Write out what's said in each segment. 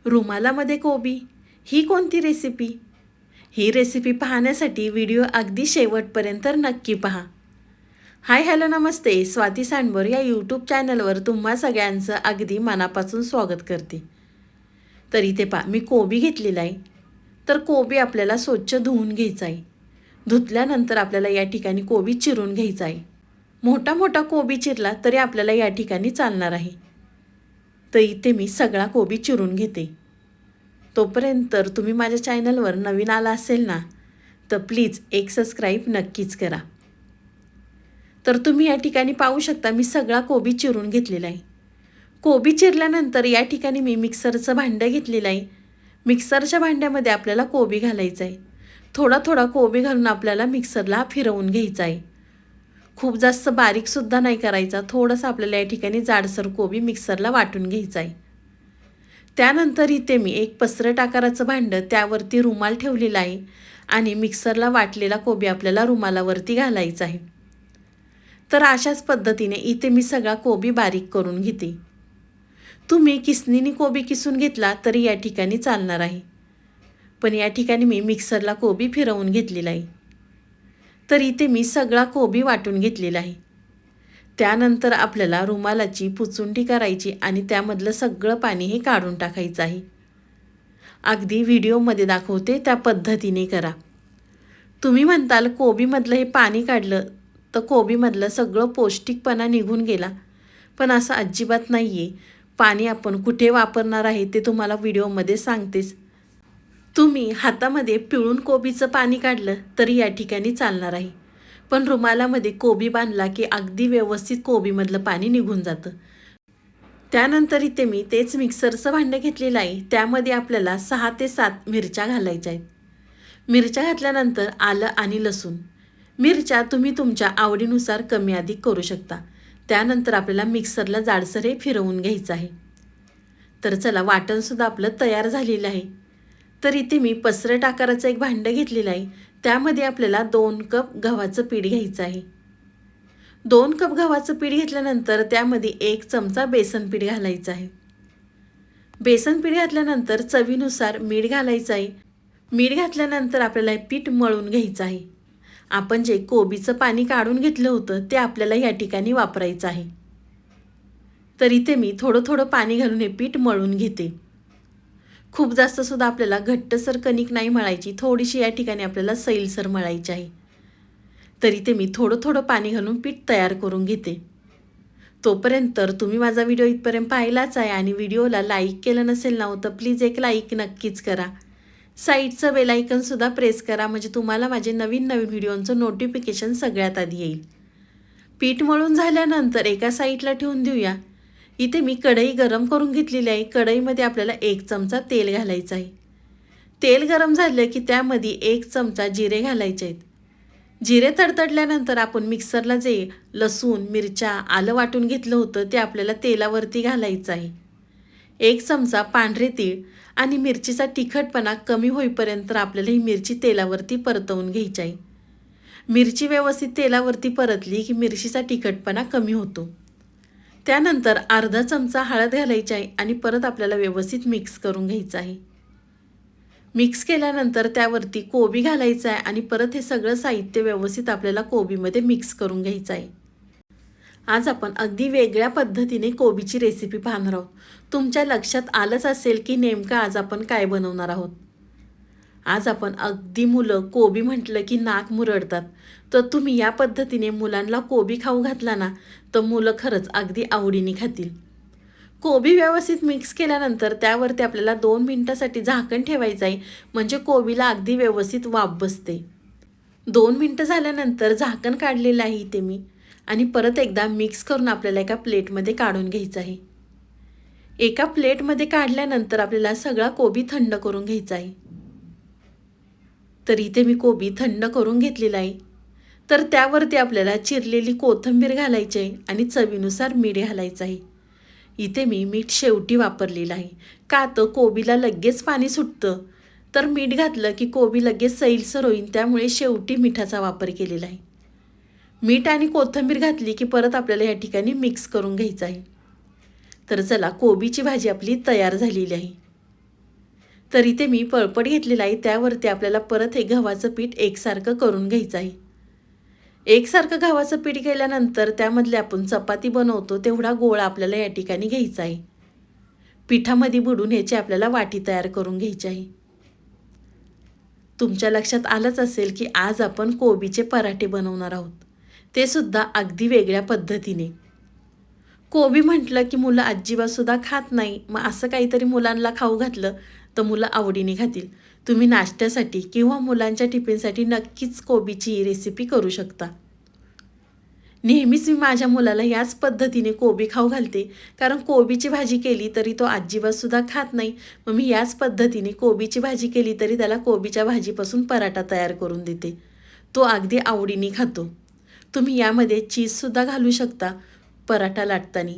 रुमालामध्ये कोबी, ही कोणती रेसिपी? ही रेसिपी पाहण्यासाठी व्हिडिओ अगदी शेवटपर्यंत नक्की पहा. हाय हॅलो नमस्ते, स्वाती सांडभोर या यूट्यूब चॅनलवर तुम्हा सगळ्यांचं अगदी मनापासून स्वागत करते. तर इथे पहा, मी कोबी घेतलेला आहे. तर कोबी आपल्याला स्वच्छ धुवून घ्यायचा आहे. धुतल्यानंतर आपल्याला या ठिकाणी कोबी चिरून घ्यायचा आहे. मोठा मोठा कोबी चिरला तरी आपल्याला या ठिकाणी चालणार आहे. तर इथे मी सगळा कोबी चिरून घेते. तोपर्यंत तुम्ही माझ्या चॅनलवर नवीन आला असेल ना, तर प्लीज एक सबस्क्राईब नक्कीच करा. तर तुम्ही या ठिकाणी पाहू शकता, मी सगळा कोबी चिरून घेतलेला आहे. कोबी चिरल्यानंतर या ठिकाणी मी मिक्सरचं भांडं घेतलेलं आहे. मिक्सरच्या भांड्यामध्ये आपल्याला कोबी घालायचा आहे. थोडा थोडा कोबी घालून आपल्याला मिक्सरला फिरवून घ्यायचा आहे. खूप जास्त बारीकसुद्धा नाही करायचा. थोडंसं आपल्याला या ठिकाणी जाडसर कोबी मिक्सरला वाटून घ्यायचा आहे. त्यानंतर इथे मी एक पसरट आकाराचं भांडं, त्यावरती रुमाल ठेवलेला आहे आणि मिक्सरला वाटलेला कोबी आपल्याला रुमालावरती घालायचा आहे. तर अशाच पद्धतीने इथे मी सगळा कोबी बारीक करून घेते. तुम्ही किसणीने कोबी किसून घेतला तरी या ठिकाणी चालणार आहे, पण या ठिकाणी मी मिक्सरला कोबी फिरवून घेतलेला आहे. तर इथे मी सगळा कोबी वाटून घेतलेला आहे. त्यानंतर आपल्याला रुमालाची पुचुंडी करायची आणि त्यामधलं सगळं पाणी हे काढून टाकायचं आहे. अगदी व्हिडिओमध्ये दाखवते त्या पद्धतीने करा. तुम्ही म्हणताल कोबीमधलं हे पाणी काढलं तर कोबीमधलं सगळं पौष्टिकपणा निघून गेला, पण असं अजिबात नाही आहे. पाणी आपण कुठे वापरणार आहे ते तुम्हाला व्हिडिओमध्ये सांगतेच. तुम्ही हातामध्ये पिळून कोबीचं पाणी काढलं तरी या ठिकाणी चालणार आहे, पण रुमालामध्ये कोबी बांधला की अगदी व्यवस्थित कोबीमधलं पाणी निघून जातं. त्यानंतर इथे मी तेच मिक्सरचं भांडं घेतलेलं आहे. त्यामध्ये आपल्याला 6 ते 7 मिरच्या घालायच्या आहेत. मिरच्या घातल्यानंतर आलं आणि लसूण. मिरच्या तुम्ही तुमच्या आवडीनुसार कमी अधिक करू शकता. त्यानंतर आपल्याला मिक्सरला जाडसर हे फिरवून घ्यायचं आहे. तर चला, वाटणसुद्धा आपलं तयार झालेलं आहे. तर इथे मी पसरट आकाराचं एक भांडं घेतलेलं आहे. त्यामध्ये आपल्याला 2 कप गव्हाचं पीठ घ्यायचं आहे. 2 कप गव्हाचं पीठ घेतल्यानंतर त्यामध्ये 1 चमचा बेसन पीठ घालायचं आहे. बेसन पीठ घातल्यानंतर चवीनुसार मीठ घालायचं आहे. मीठ घातल्यानंतर आपल्याला हे पीठ मळून घ्यायचं आहे. आपण जे कोबीचं पाणी काढून घेतलं होतं ते आपल्याला या ठिकाणी वापरायचं आहे. तर इथे मी थोडं थोडं पाणी घालून हे पीठ मळून घेते. खूप जास्त सुद्धा आपल्याला घट्टसर कणिक नाही मळायची, थोडीशी या ठिकाणी आपल्याला सैलसर मळायची आहे. तर इथे मी थोडं थोडं पाणी घालून पीठ तयार करून घेते. तोपर्यंत तुम्ही माझा व्हिडिओ इथपर्यंत पाहिलाच आहे आणि व्हिडिओला लाईक केलं नसेल ना, तर प्लीज एक लाईक नक्कीच करा. साईडचं बेल आयकॉनसुद्धा प्रेस करा, म्हणजे तुम्हाला माझे नवीन नवीन व्हिडिओंचं नोटिफिकेशन सगळ्यात आधी येईल. पीठ मळून झाल्यानंतर एका साईडला ठेवून देऊया. इथे मी कढई गरम करून घेतलेली आहे. कढईमध्ये आपल्याला 1 चमचा तेल घालायचं आहे. तेल गरम झालं की त्यामध्ये 1 चमचा जिरे घालायचे आहेत. जिरे तडतडल्यानंतर आपण मिक्सरला जे लसूण, मिरच्या, आलं वाटून घेतलं होतं ते आपल्याला तेलावरती घालायचं आहे. 1 चमचा पांढरे तीळ आणि मिरचीचा तिखटपणा कमी होईपर्यंत आपल्याला ही मिरची तेलावरती परतवून घ्यायची आहे. मिरची व्यवस्थित तेलावरती परतली की मिरचीचा तिखटपणा कमी होतो. त्यानंतर अर्धा चमचा हळद घालायची आहे आणि परत आपल्याला व्यवस्थित मिक्स करून घ्यायचं आहे. मिक्स केल्यानंतर त्यावरती कोबी घालायचं आहे आणि परत हे सगळं साहित्य व्यवस्थित आपल्याला कोबीमध्ये मिक्स करून घ्यायचं आहे. आज आपण अगदी वेगळ्या पद्धतीने कोबीची रेसिपी पाहणार आहोत. तुमच्या लक्षात आलंच असेल की नेमकं आज आपण काय बनवणार आहोत. आज आपण अगदी मुलं कोबी म्हटलं की नाक मुरडतात, तर तुम्ही या पद्धतीने मुलांना कोबी खाऊ घातला ना, तर मुलं खरंच अगदी आवडीने खातील. कोबी व्यवस्थित मिक्स केल्यानंतर त्यावरती आपल्याला 2 मिनिटासाठी झाकण ठेवायचं आहे, म्हणजे कोबीला अगदी व्यवस्थित वाफ बसते. 2 मिनिटं झाल्यानंतर झाकण काढलेलं आहे इथे मी आणि परत एकदा मिक्स करून आपल्याला एका प्लेटमध्ये काढून घ्यायचं आहे. एका प्लेटमध्ये काढल्यानंतर आपल्याला सगळा कोबी थंड करून घ्यायचा आहे. तर इथे मी कोबी थंड करून घेतलेला आहे. तर त्यावरती आपल्याला चिरलेली कोथिंबीर घालायची आहे आणि चवीनुसार मीठ घालायचं आहे. इथे मी मीठ शेवटी वापरलेलं आहे, का तर कोबीला लगेच पाणी सुटतं, तर मीठ घातलं की कोबी लगेच सैलसर होईल, त्यामुळे शेवटी मिठाचा वापर केलेला आहे. मीठ आणि कोथिंबीर घातली की परत आपल्याला या ठिकाणी मिक्स करून घ्यायचं आहे. तर चला, कोबीची भाजी आपली तयार झालेली आहे. तर इथे मी पळपट घेतलेला आहे, त्यावरती आपल्याला परत हे गव्हाचं पीठ एकसारखं करून घ्यायचं आहे. एकसारखं गव्हाचं पीठ केल्यानंतर त्यामधले आपण चपाती बनवतो तेवढा गोळा आपल्याला या ठिकाणी घ्यायचा आहे. पिठामध्ये बुडून ह्याची आपल्याला वाटी तयार करून घ्यायची आहे. तुमच्या लक्षात आलंच असेल की आज आपण कोबीचे पराठे बनवणार आहोत, ते सुद्धा अगदी वेगळ्या पद्धतीने. कोबी म्हटलं की मुलं अजिबातसुद्धा खात नाही, मग असं काहीतरी मुलांना खाऊ घातलं तर मुलं आवडीने खातील. तुम्ही नाश्त्यासाठी किंवा मुलांच्या टिफिनसाठी नक्कीच कोबीची ही रेसिपी करू शकता. नेहमीच मी माझ्या मुलाला याच पद्धतीने कोबी खाऊ घालते, कारण कोबीची भाजी केली तरी तो अजिबातसुद्धा खात नाही. मग मी याच पद्धतीने कोबीची भाजी केली तरी त्याला कोबीच्या भाजीपासून पराठा तयार करून देते. तो अगदी आवडीने खातो. तुम्ही यामध्ये चीजसुद्धा घालू शकता पराठा लाटताना.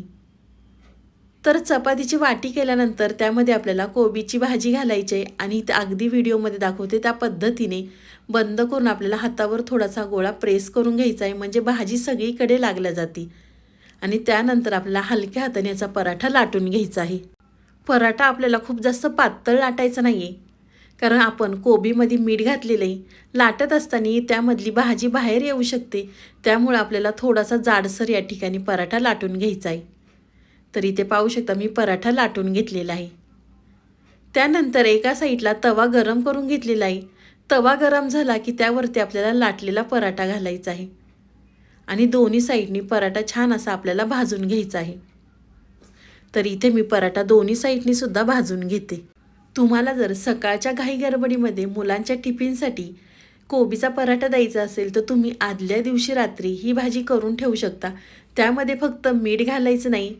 तर चपातीची वाटी केल्यानंतर त्यामध्ये आपल्याला कोबीची भाजी घालायची आहे आणि अगदी व्हिडिओमध्ये दाखवते त्या पद्धतीने बंद करून आपल्याला हातावर थोडासा गोळा प्रेस करून घ्यायचा आहे, म्हणजे भाजी सगळीकडे लागल्या जाते. आणि त्यानंतर आपल्याला हलक्या हाताने याचा पराठा लाटून घ्यायचा आहे. पराठा आपल्याला खूप जास्त पातळ लाटायचा नाही आहे, कारण आपण कोबीमध्ये मीठ घातलेलं आहे. लाटत असताना त्यामधली भाजी बाहेर येऊ शकते, त्यामुळे आपल्याला थोडासा जाडसर या ठिकाणी पराठा लाटून घ्यायचा आहे. तर इथे पाहू शकता मी पराठा लाटून घेतलेला आहे. त्यानंतर एका साईडला तवा गरम करून घेतलेला आहे. तवा गरम झाला की त्यावरती आपल्याला लाटलेला पराठा घालायचा आहे आणि दोन्ही साईडनी पराठा छान असा आपल्याला भाजून घ्यायचा आहे. तर इथे मी पराठा दोन्ही साईडनी सुद्धा भाजून घेते. तुम्हाला जर सकाळच्या घाई गडबडीमध्ये मुलांच्या टिफिनसाठी कोबीचा पराठा द्यायचा असेल तर तुम्ही आदल्या दिवशी रात्री ही भाजी करून ठेवू शकता. त्यामध्ये फक्त मीठ घालायचं नाही,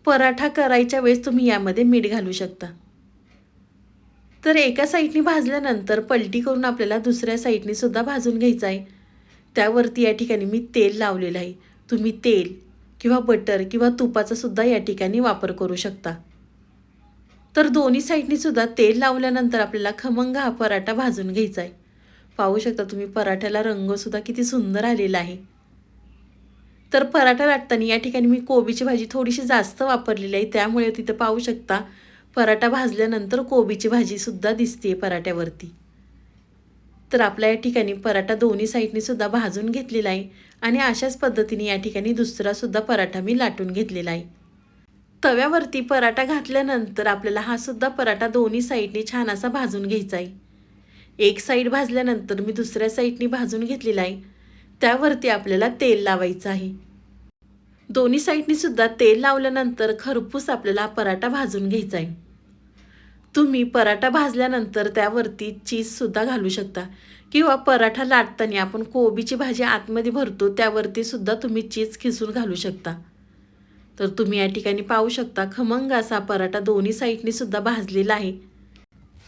पराठा करायच्या वेळेस तुम्ही यामध्ये मीठ घालू शकता. तर एका साईडनी भाजल्यानंतर पलटी करून आपल्याला दुसऱ्या साईडनी सुद्धा भाजून घ्यायचं आहे. त्यावरती या ठिकाणी मी तेल लावलेलं आहे. तुम्ही तेल किंवा बटर किंवा तुपाचा सुद्धा या ठिकाणी वापर करू शकता. तर दोन्ही साईडनी सुद्धा तेल लावल्यानंतर आपल्याला खमंग हा पराठा भाजून घ्यायचा आहे. पाहू शकता तुम्ही पराठ्याला रंगसुद्धा किती सुंदर आलेला आहे. तर पराठा लाटताना या ठिकाणी मी कोबीची भाजी थोडीशी जास्त वापरलेली आहे, त्यामुळे तिथं पाहू शकता पराठा भाजल्यानंतर कोबीची भाजीसुद्धा दिसते पराठ्यावरती. तर आपल्या या ठिकाणी पराठा दोन्ही साईडनी सुद्धा भाजून घेतलेला आहे आणि अशाच पद्धतीने या ठिकाणी दुसरासुद्धा पराठा मी लाटून घेतलेला आहे. तव्यावरती पराठा घातल्यानंतर आपल्याला हा सुद्धा पराठा दोन्ही साईडनी छान असा भाजून घ्यायचा आहे. एक साईड भाजल्यानंतर मी दुसऱ्या साईडनी भाजून घेतलेला आहे. त्यावरती आपल्याला तेल लावायचं आहे. दोन्ही साईडनी सुद्धा तेल लावल्यानंतर खरपूस आपल्याला पराठा भाजून घ्यायचा आहे. तुम्ही पराठा भाजल्यानंतर त्यावरती चीजसुद्धा घालू शकता किंवा पराठा लाटताना आपण कोबीची भाजी आतमध्ये भरतो त्यावरती सुद्धा तुम्ही चीज खिसून घालू शकता. तर तुम्ही या ठिकाणी पाहू शकता खमंग असा पराठा दोन्ही साईडनी सुद्धा भाजलेला आहे.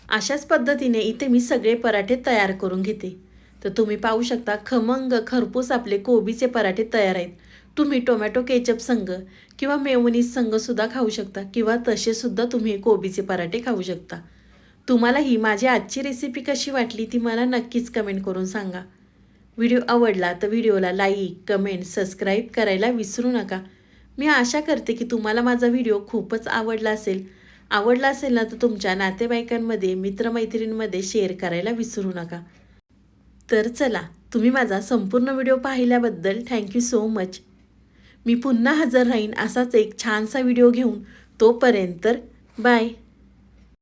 अशाच पद्धतीने इथे मी सगळे पराठे तयार करून घेते. तर तुम्ही पाहू शकता खमंग खरपूस आपले कोबीचे पराठे तयार आहेत. तुम्ही टोमॅटो केचप संग किंवा मेयोनीज संग सुद्धा खाऊ शकता किंवा तसे सुद्धा तुम्ही कोबीचे पराठे खाऊ शकता. तुम्हाला ही माझी आजची रेसिपी कशी वाटली ती मला नक्कीच कमेंट करून सांगा. व्हिडिओ आवडला तर व्हिडिओला लाईक, कमेंट, सबस्क्राईब करायला विसरू नका. मी आशा करते की तुम्हाला माझा व्हिडिओ खूपच आवडला असेल ना तर तुमच्या नातेवाईकांमध्ये, मित्रमैत्रिणींमध्ये शेअर करायला विसरू नका. तर चला, तुम्ही माझा संपूर्ण व्हिडिओ पाहिल्याबद्दल थँक्यू सो मच. मी पुन्हा हजर राहीन असाच एक छानसा व्हिडिओ घेऊन. तोपर्यंत बाय.